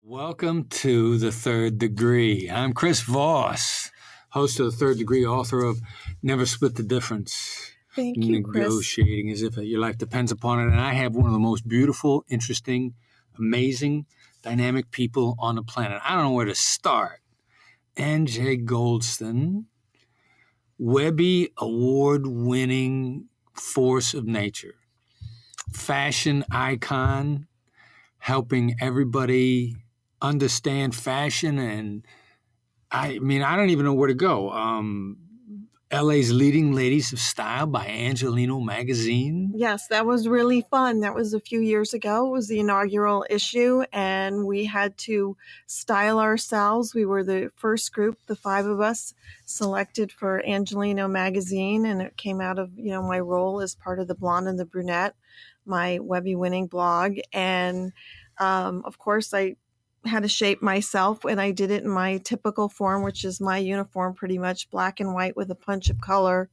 Welcome to The Third Degree. I'm Chris Voss, host of The Third Degree, author of Never Split the Difference. Thank you, Chris. Negotiating as if your life depends upon it. And I have one of the most beautiful, interesting, amazing, dynamic people on the planet. I don't know where to start. NJ Goldston, Webby award-winning force of nature, fashion icon, helping everybody understand fashion, and I don't even know where to go. LA's Leading Ladies of Style by Angelino magazine. Yes, that was really fun. That was a few years ago. It was the inaugural issue, and we had to style ourselves. We were the first group, the 5 of us, selected for Angelino magazine, and it came out of my role as part of the Blonde and the Brunette, my Webby winning blog, and of course I had to shape myself, and I did it in my typical form, which is my uniform, pretty much black and white with a punch of color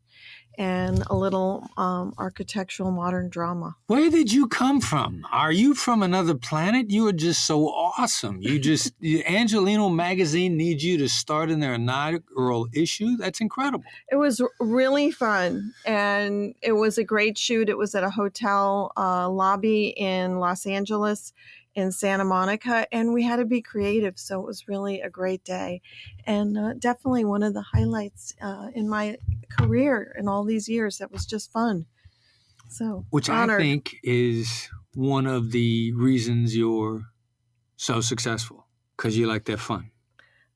and a little architectural modern drama. Where did you come from? Are you from another planet? You are just so awesome. Angelino magazine needs you to start in their inaugural issue. That's incredible. It was really fun, and it was a great shoot. It was at a hotel lobby in Los Angeles, in Santa Monica, and we had to be creative, so it was really a great day, and definitely one of the highlights in my career in all these years. That was just fun. So, which honored. I think is one of the reasons you're so successful, because you like to have fun.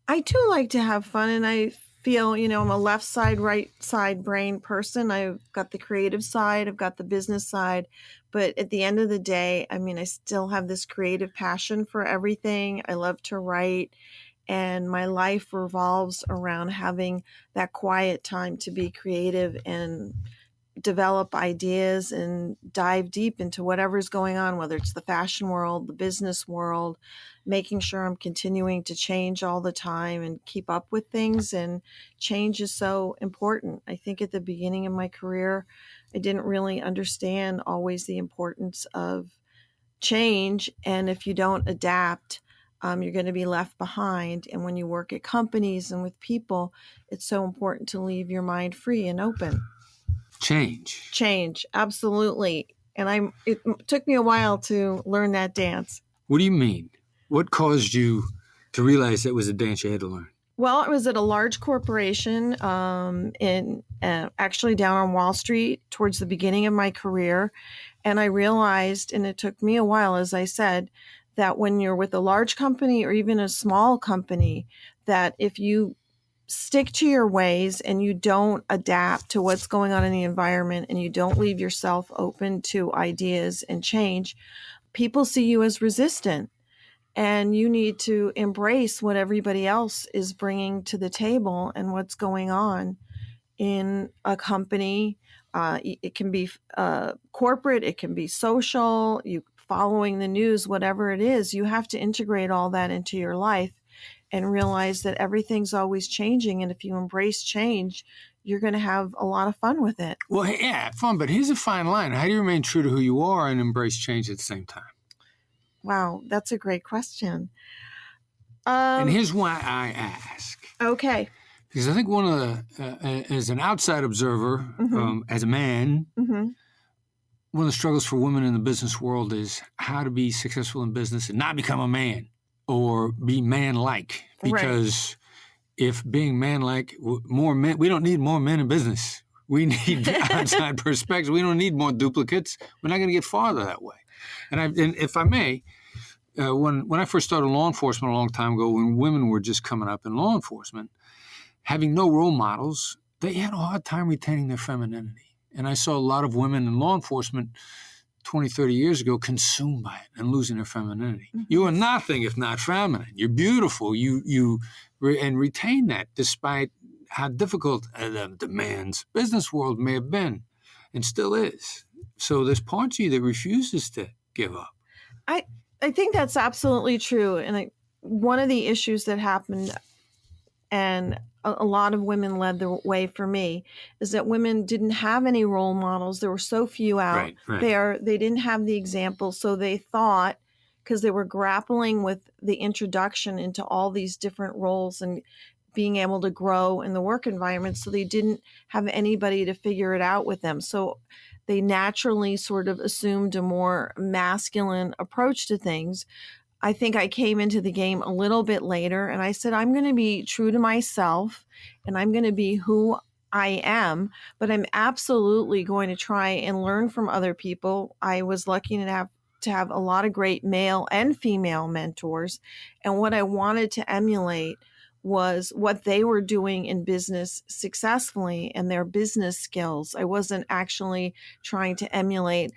I do like to have fun, and I feel, I'm a left side, right side brain person. I've got the creative side, I've got the business side, but at the end of the day, I still have this creative passion for everything. I love to write, and my life revolves around having that quiet time to be creative and develop ideas and dive deep into whatever's going on, whether it's the fashion world, the business world, making sure I'm continuing to change all the time and keep up with things. And change is so important. I think at the beginning of my career, I didn't really understand always the importance of change. And if you don't adapt, you're going to be left behind. And when you work at companies and with people, it's so important to leave your mind free and open. Change, absolutely. And it took me a while to learn that dance. What do you mean? What caused you to realize that was a dance you had to learn? Well, I was at a large corporation actually down on Wall Street towards the beginning of my career. And I realized, and it took me a while, as I said, that when you're with a large company or even a small company, that if you stick to your ways and you don't adapt to what's going on in the environment and you don't leave yourself open to ideas and change, people see you as resistant, and you need to embrace what everybody else is bringing to the table and what's going on in a company. It can be corporate, it can be social, you following the news, whatever it is. You have to integrate all that into your life and realize that everything's always changing. And if you embrace change, you're going to have a lot of fun with it. Well, yeah, fun, but here's a fine line. How do you remain true to who you are and embrace change at the same time? Wow, that's a great question. And here's why I ask. Okay. Because I think one of the, as an outside observer, as a man, one of the struggles for women in the business world is how to be successful in business and not become a man or be man-like. Because if being man-like, more men, we don't need more men in business. We need outside perspectives. We don't need more duplicates. We're not going to get farther that way. And if I may, when I first started law enforcement a long time ago, when women were just coming up in law enforcement, having no role models, they had a hard time retaining their femininity. And I saw a lot of women in law enforcement 20, 30 years ago consumed by it and losing their femininity. You are nothing if not feminine. You're beautiful. And retain that despite how difficult the man's business world may have been and still is. So there's parts of you that refuses to give up. I think that's absolutely true. And one of the issues that happened, and a lot of women led the way for me, is that women didn't have any role models. There were so few out there. They didn't have the example. So they thought, because they were grappling with the introduction into all these different roles and being able to grow in the work environment. So they didn't have anybody to figure it out with them. So they naturally sort of assumed a more masculine approach to things. I think I came into the game a little bit later, and I said, I'm going to be true to myself and I'm going to be who I am, but I'm absolutely going to try and learn from other people. I was lucky to have a lot of great male and female mentors. And what I wanted to emulate was what they were doing in business successfully and their business skills. I wasn't actually trying to emulate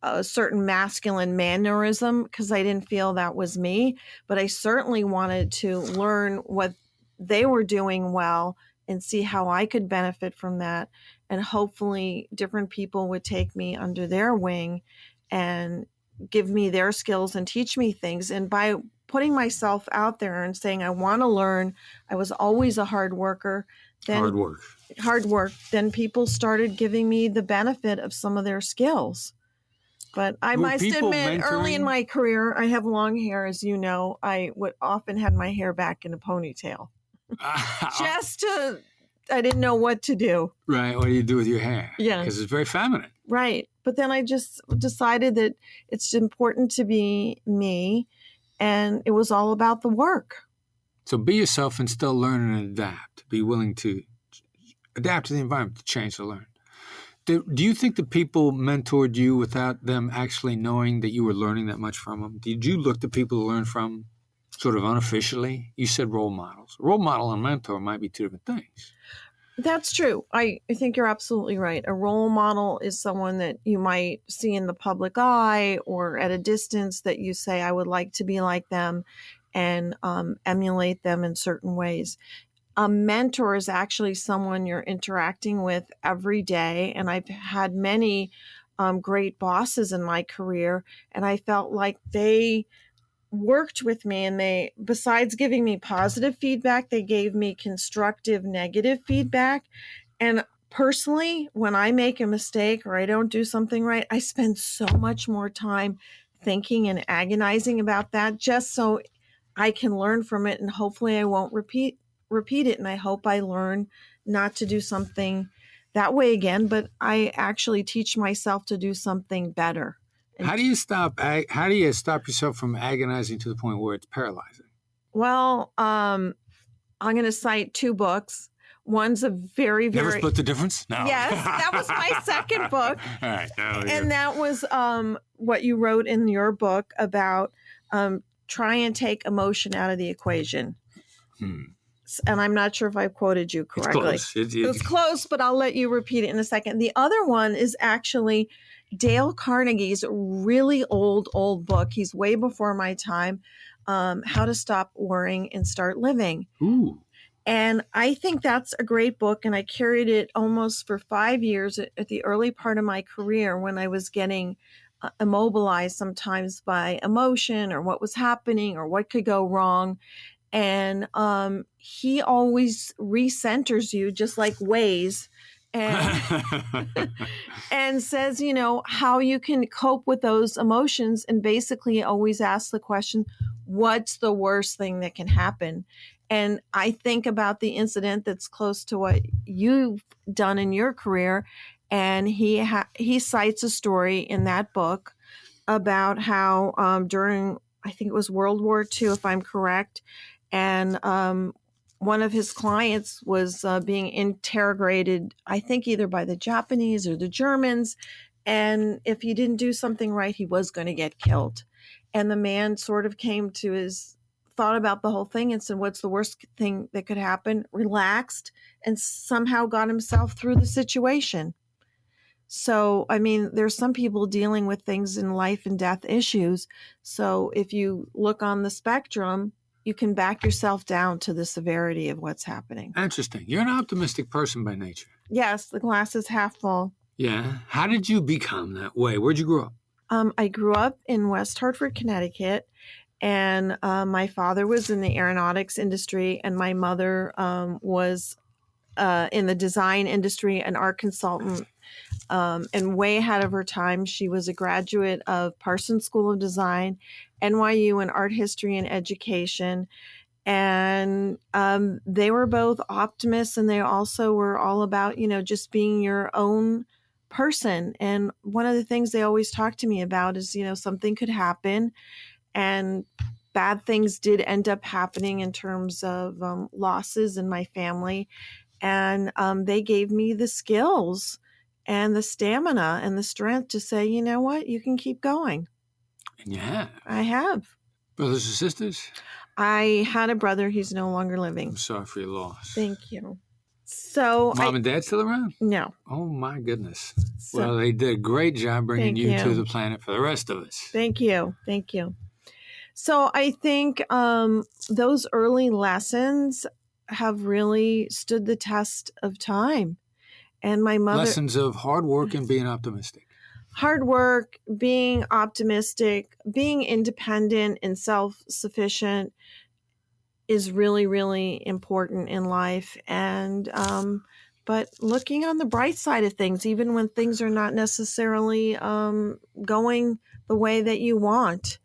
a certain masculine mannerism because I didn't feel that was me, but I certainly wanted to learn what they were doing well and see how I could benefit from that. And hopefully different people would take me under their wing and give me their skills and teach me things. And by putting myself out there and saying, I want to learn, I was always a hard worker. Then hard work. Then people started giving me the benefit of some of their skills. But I must admit, early in my career, I have long hair, as you know. I would often have my hair back in a ponytail. I didn't know what to do. Right. What do you do with your hair? Yeah. Because it's very feminine. Right. But then I just decided that it's important to be me, and it was all about the work. So be yourself and still learn and adapt. Be willing to adapt to the environment, to change, to learn. Do you think that people mentored you without them actually knowing that you were learning that much from them? Did you look to people to learn from sort of unofficially? You said role models. A role model and mentor might be two different things. That's true. I think you're absolutely right. A role model is someone that you might see in the public eye or at a distance that you say, I would like to be like them and emulate them in certain ways. A mentor is actually someone you're interacting with every day. And I've had many great bosses in my career, and I felt like they worked with me, and they, besides giving me positive feedback, they gave me constructive negative feedback. And personally, when I make a mistake or I don't do something right, I spend so much more time thinking and agonizing about that just so I can learn from it, and hopefully I won't repeat it. And I hope I learn not to do something that way again, but I actually teach myself to do something better. How do you stop yourself from agonizing to the point where it's paralyzing? Well, I'm going to cite two books. One's a very, very... Never Split the Difference? No. Yes, that was my second book. All right. And that was what you wrote in your book about try and take emotion out of the equation. And I'm not sure if I quoted you correctly. It's close. It was close, but I'll let you repeat it in a second. The other one is actually Dale Carnegie's really old book. He's way before my time. How to Stop Worrying and Start Living. Ooh. And I think that's a great book. And I carried it almost for 5 years at the early part of my career when I was getting immobilized sometimes by emotion or what was happening or what could go wrong. And he always recenters you, just like Waze, and says, how you can cope with those emotions. And basically always ask the question, what's the worst thing that can happen? And I think about the incident that's close to what you've done in your career. And he cites a story in that book about how during, I think it was World War II, if I'm correct, and one of his clients was being interrogated, I think either by the Japanese or the Germans. And if he didn't do something right, he was going to get killed. And the man sort of came to his thought about the whole thing and said, what's the worst thing that could happen? Relaxed and somehow got himself through the situation. So, I mean, there's some people dealing with things in life and death issues. So if you look on the spectrum, you can back yourself down to the severity of what's happening. Interesting. You're an optimistic person by nature. Yes, the glass is half full. Yeah. How did you become that way? Where'd you grow up? I grew up in West Hartford, Connecticut, and my father was in the aeronautics industry, and my mother was in the design industry, an art consultant. and way ahead of her time. She was a graduate of Parsons School of Design, NYU in art history and education. And they were both optimists, and they also were all about, just being your own person. And one of the things they always talk to me about is, something could happen, and bad things did end up happening in terms of losses in my family. And they gave me the skills and the stamina and the strength to say, you know what, you can keep going. And you have. I have. Brothers and sisters? I had a brother. He's no longer living. I'm sorry for your loss. Thank you. So Mom and Dad still around? No. Oh, my goodness. So, well, they did a great job bringing you to the planet for the rest of us. Thank you. Thank you. So I think those early lessons have really stood the test of time. And my mother... Lessons of hard work and being optimistic. Hard work, being optimistic, being independent and self-sufficient is really, really important in life. And but looking on the bright side of things, even when things are not necessarily going the way that you want.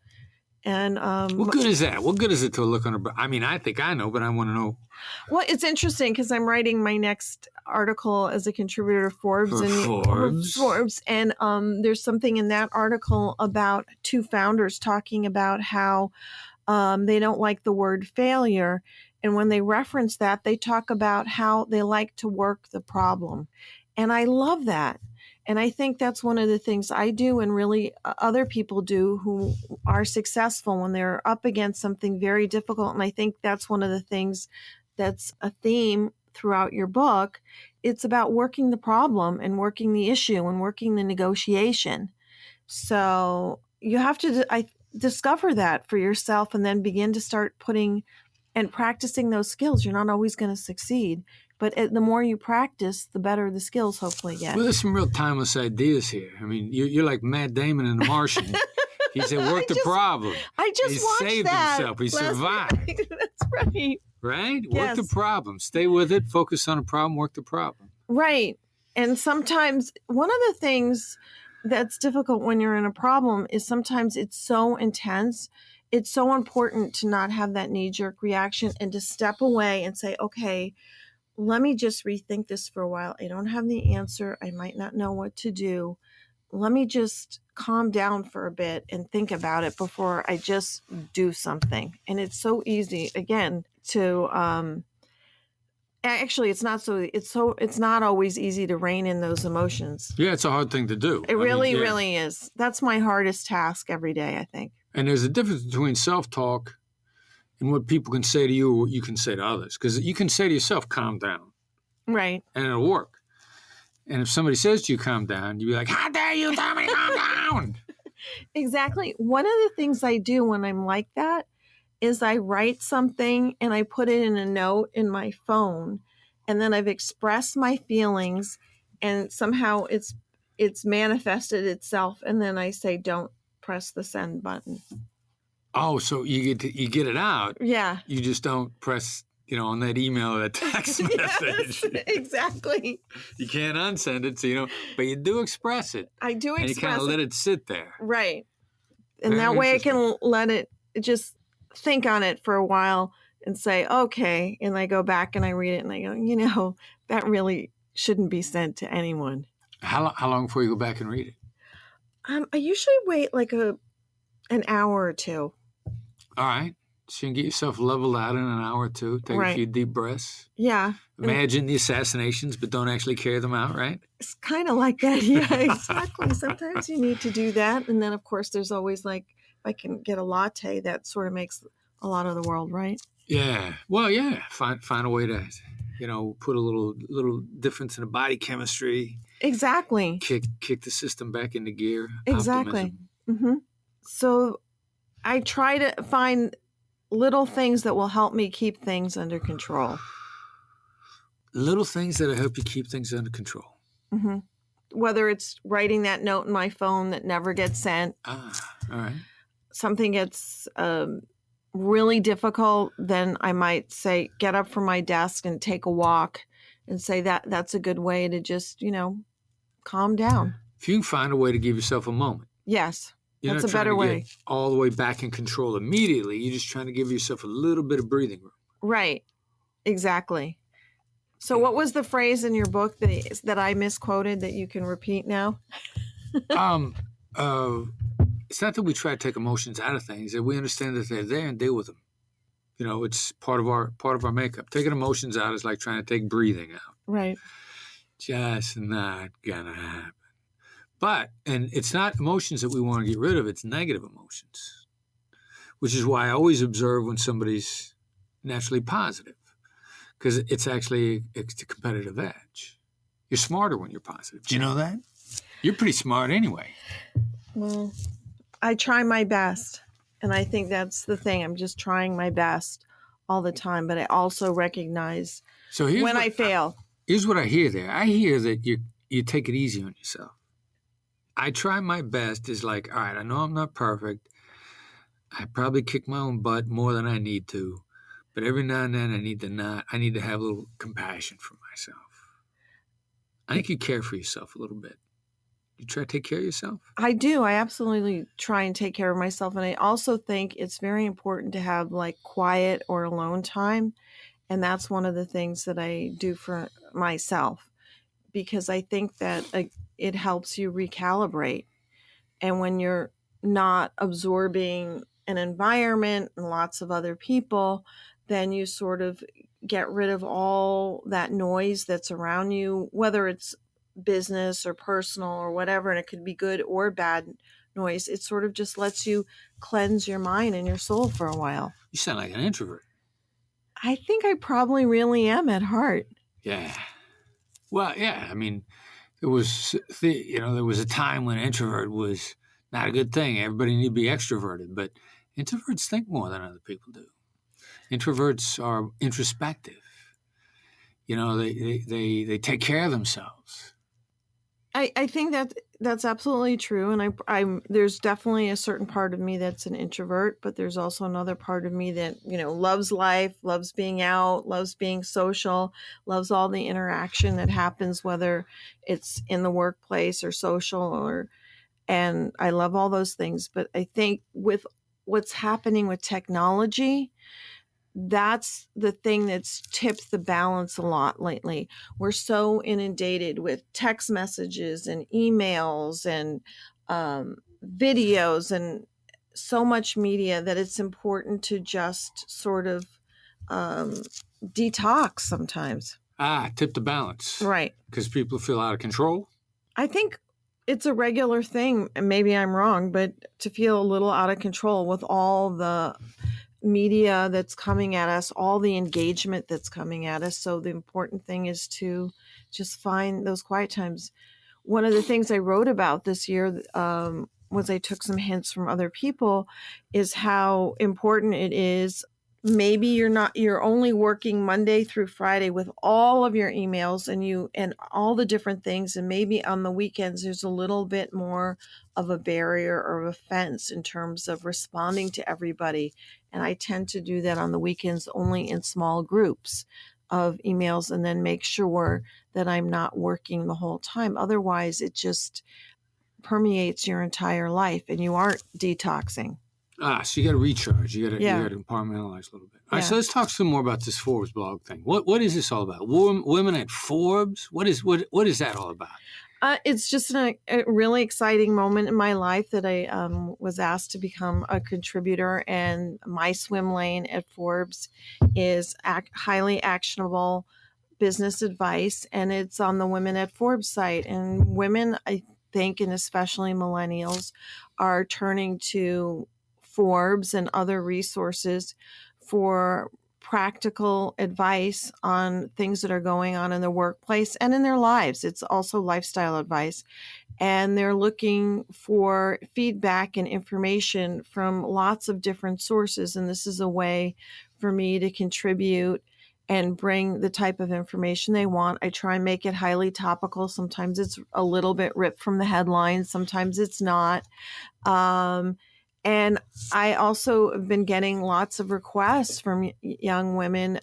And what good is that? What good is it to look on I mean, I think I know, but I want to know. Well, it's interesting because I'm writing my next article as a contributor to Forbes. Forbes. And there's something in that article about two founders talking about how they don't like the word failure. And when they reference that, they talk about how they like to work the problem. And I love that. And I think that's one of the things I do, and really other people do who are successful when they're up against something very difficult. And I think that's one of the things that's a theme throughout your book. It's about working the problem and working the issue and working the negotiation. So you have to discover that for yourself and then begin to start putting and practicing those skills. You're not always going to succeed. But the more you practice, the better the skills hopefully get. Well, there's some real timeless ideas here. I mean, you're like Matt Damon in The Martian. He said, work the problem. I just he watched saved that. himself. He survived. That's right. Right? Yes. Work the problem. Stay with it. Focus on a problem. Work the problem. Right. And sometimes one of the things that's difficult when you're in a problem is sometimes it's so intense. It's so important to not have that knee-jerk reaction and to step away and say, okay, let me just rethink this for a while. I don't have the answer. I might not know what to do. Let me just calm down for a bit and think about it before I just do something. And it's so easy, again, to actually it's not always easy to rein in those emotions. Yeah, it's a hard thing to do. It really is. That's my hardest task every day, I think. And there's a difference between self-talk and what people can say to you or what you can say to others. Because you can say to yourself, calm down. Right. And it'll work. And if somebody says to you, calm down, you'll be like, how dare you tell me to calm down? Exactly. One of the things I do when I'm like that is I write something and I put it in a note in my phone. And then I've expressed my feelings and somehow it's manifested itself. And then I say, don't press the send button. Oh, so you get it out. Yeah. You just don't press, on that email or that text message. Yes, exactly. You can't unsend it, so but you do express it. I do express it. And you kind of let it sit there. Right. And Very that way I can let it just think on it for a while and say, okay. And I go back and I read it and I go, that really shouldn't be sent to anyone. How long before you go back and read it? I usually wait like an hour or two. All right. So you can get yourself leveled out in an hour or two. Take a few deep breaths. Yeah. Imagine the assassinations, but don't actually carry them out, right? It's kind of like that. Yeah, exactly. Sometimes you need to do that. And then, of course, there's always if I can get a latte, that sort of makes a lot of the world, right? Yeah. Well, yeah. Find a way to, put a little difference in the body chemistry. Exactly. Kick the system back into gear. Exactly. Mm-hmm. So I try to find little things that will help me keep things under control. Little things that'll help you keep things under control. Mm-hmm. Whether it's writing that note in my phone that never gets sent. All right. Something gets really difficult, then I might say, get up from my desk and take a walk and say that's a good way to just, calm down. If you can find a way to give yourself a moment. Yes, You're that's not a trying better to way. get all the way back in control immediately. You're just trying to give yourself a little bit of breathing room. Right. Exactly. So Yeah. what was the phrase in your book that I misquoted that you can repeat now? It's not that we try to take emotions out of things, that we understand that they're there and deal with them. You know, it's part of our makeup. Taking emotions out is like trying to take breathing out. Right. Just not gonna happen. But, and it's not emotions that we want to get rid of, it's negative emotions, which is why I always observe when somebody's naturally positive, because it's actually a competitive edge. You're smarter when you're positive. Do you know that? You're pretty smart anyway. Well, I try my best. And I think that's the thing. I'm just trying my best all the time. But I also recognize when I fail. Here's what I hear there. I hear that you take it easy on yourself. I try my best is like, all right, I know I'm not perfect. I probably kick my own butt more than I need to. But every now and then I need to have a little compassion for myself. I think you care for yourself a little bit. You try to take care of yourself? I do. I absolutely try and take care of myself. And I also think it's very important to have like quiet or alone time. And that's one of the things that I do for myself, because I think that it helps you recalibrate. And when you're not absorbing an environment and lots of other people, then you sort of get rid of all that noise that's around you, whether it's business or personal or whatever, and it could be good or bad noise. It sort of just lets you cleanse your mind and your soul for a while. You sound like an introvert. I think I probably really am at heart. Yeah. Well, yeah. I mean, there was a time when introvert was not a good thing. Everybody needed to be extroverted, but introverts think more than other people do. Introverts are introspective. You know, they take care of themselves. I think that's absolutely true, and I'm there's definitely a certain part of me that's an introvert, but there's also another part of me that loves life, loves being out, loves being social, loves all the interaction that happens, whether it's in the workplace or social, and I love all those things. But I think with what's happening with technology, that's the thing that's tipped the balance a lot lately. We're so inundated with text messages and emails and videos and so much media that it's important to just sort of detox sometimes. Tip the balance. Right. Because people feel out of control. I think it's a regular thing, and maybe I'm wrong, but to feel a little out of control with all the media that's coming at us, all the engagement that's coming at us. So the important thing is to just find those quiet times. One of the things I wrote about this year was I took some hints from other people, is how important it is. Maybe you're only working Monday through Friday with all of your emails and all the different things. And maybe on the weekends, there's a little bit more of a barrier or a fence in terms of responding to everybody. And I tend to do that on the weekends only in small groups of emails, and then make sure that I'm not working the whole time. Otherwise, it just permeates your entire life and you aren't detoxing. So you got to recharge. You got to compartmentalize a little bit. All right, so let's talk some more about this Forbes blog thing. What is this all about? Women at Forbes? What is that all about? It's just a really exciting moment in my life that I was asked to become a contributor, and my swim lane at Forbes is highly actionable business advice, and it's on the Women at Forbes site. And women, I think, and especially millennials, are turning to Forbes and other resources for practical advice on things that are going on in their workplace and in their lives. It's also lifestyle advice. And they're looking for feedback and information from lots of different sources. And this is a way for me to contribute and bring the type of information they want. I try and make it highly topical. Sometimes it's a little bit ripped from the headlines. Sometimes it's not. And I also have been getting lots of requests from young women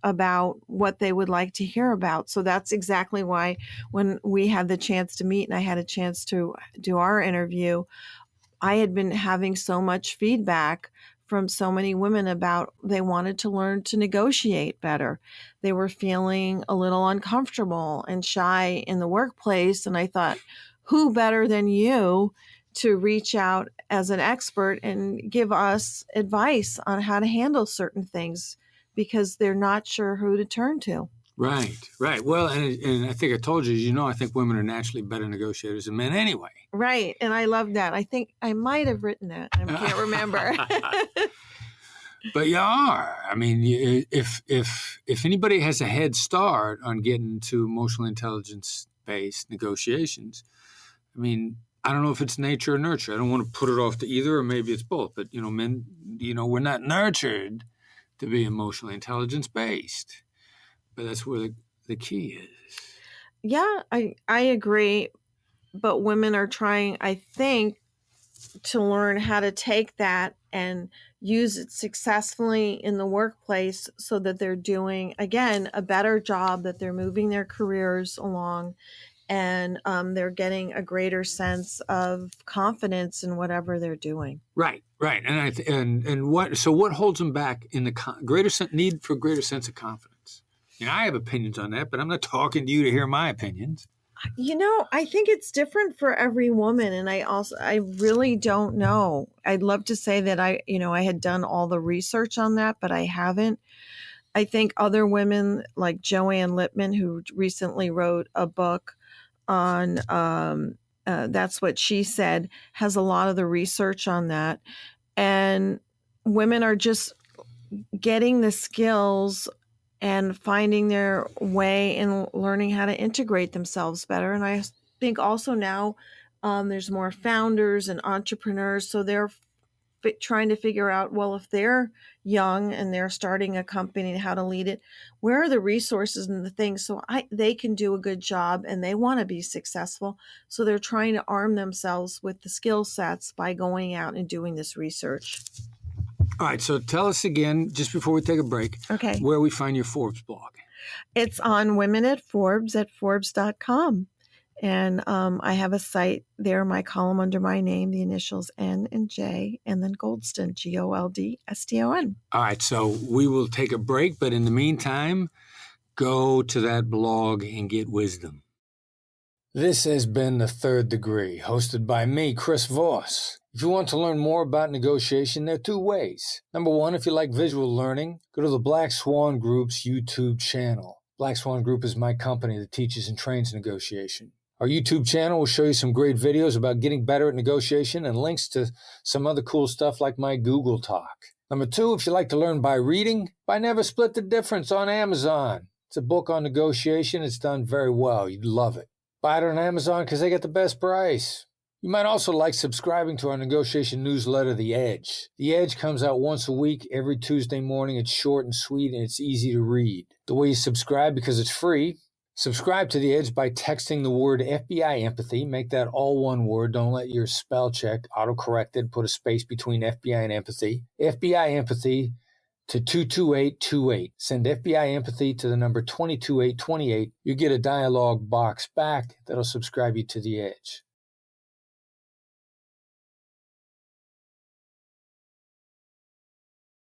about what they would like to hear about. So that's exactly why when we had the chance to meet and I had a chance to do our interview, I had been having so much feedback from so many women about they wanted to learn to negotiate better. They were feeling a little uncomfortable and shy in the workplace. And I thought, who better than you to reach out as an expert and give us advice on how to handle certain things because they're not sure who to turn to. Right, right. Well, and I think I told you, I think women are naturally better negotiators than men anyway. Right. And I love that. I think I might have written that. I can't remember. But you are. I mean, if anybody has a head start on getting to emotional intelligence-based negotiations, I mean, I don't know if it's nature or nurture. I don't want to put it off to either, or maybe it's both. But, men, we're not nurtured to be emotionally intelligence-based. But that's where the key is. Yeah, I agree. But women are trying, I think, to learn how to take that and use it successfully in the workplace so that they're doing, again, a better job, that they're moving their careers along and they're getting a greater sense of confidence in whatever they're doing. Right, right. And what holds them back in the need for greater sense of confidence? I have opinions on that, but I'm not talking to you to hear my opinions. I think it's different for every woman. And I really don't know. I'd love to say that I had done all the research on that, but I haven't. I think other women like Joanne Lippman, who recently wrote a book on That's What She Said, has a lot of the research on that. And women are just getting the skills and finding their way in learning how to integrate themselves better. And I think also now there's more founders and entrepreneurs. So they're trying to figure out, well, if they're young and they're starting a company and how to lead it, where are the resources and the things so they can do a good job and they want to be successful. So they're trying to arm themselves with the skill sets by going out and doing this research. All right, so tell us again, just before we take a break, where we find your Forbes blog. It's on Women at Forbes at Forbes.com. And I have a site there, my column under my name, the initials N and J, and then Goldston, Goldston. All right, so we will take a break, but in the meantime, go to that blog and get wisdom. This has been The Third Degree, hosted by me, Chris Voss. If you want to learn more about negotiation, there are two ways. Number one, if you like visual learning, go to the Black Swan Group's YouTube channel. Black Swan Group is my company that teaches and trains negotiation. Our YouTube channel will show you some great videos about getting better at negotiation and links to some other cool stuff like my Google Talk. Number two, if you like to learn by reading, buy Never Split the Difference on Amazon. It's a book on negotiation. It's done very well. You'd love it. Buy it on Amazon because they get the best price. You might also like subscribing to our negotiation newsletter, The Edge. The Edge comes out once a week, every Tuesday morning. It's short and sweet, and it's easy to read. The way you subscribe, because it's free, subscribe to The Edge by texting the word FBI Empathy. Make that all one word. Don't let your spell check autocorrect it. Put a space between FBI and empathy. FBI Empathy to 22828. Send FBI Empathy to the number 22828. You get a dialogue box back that'll subscribe you to The Edge.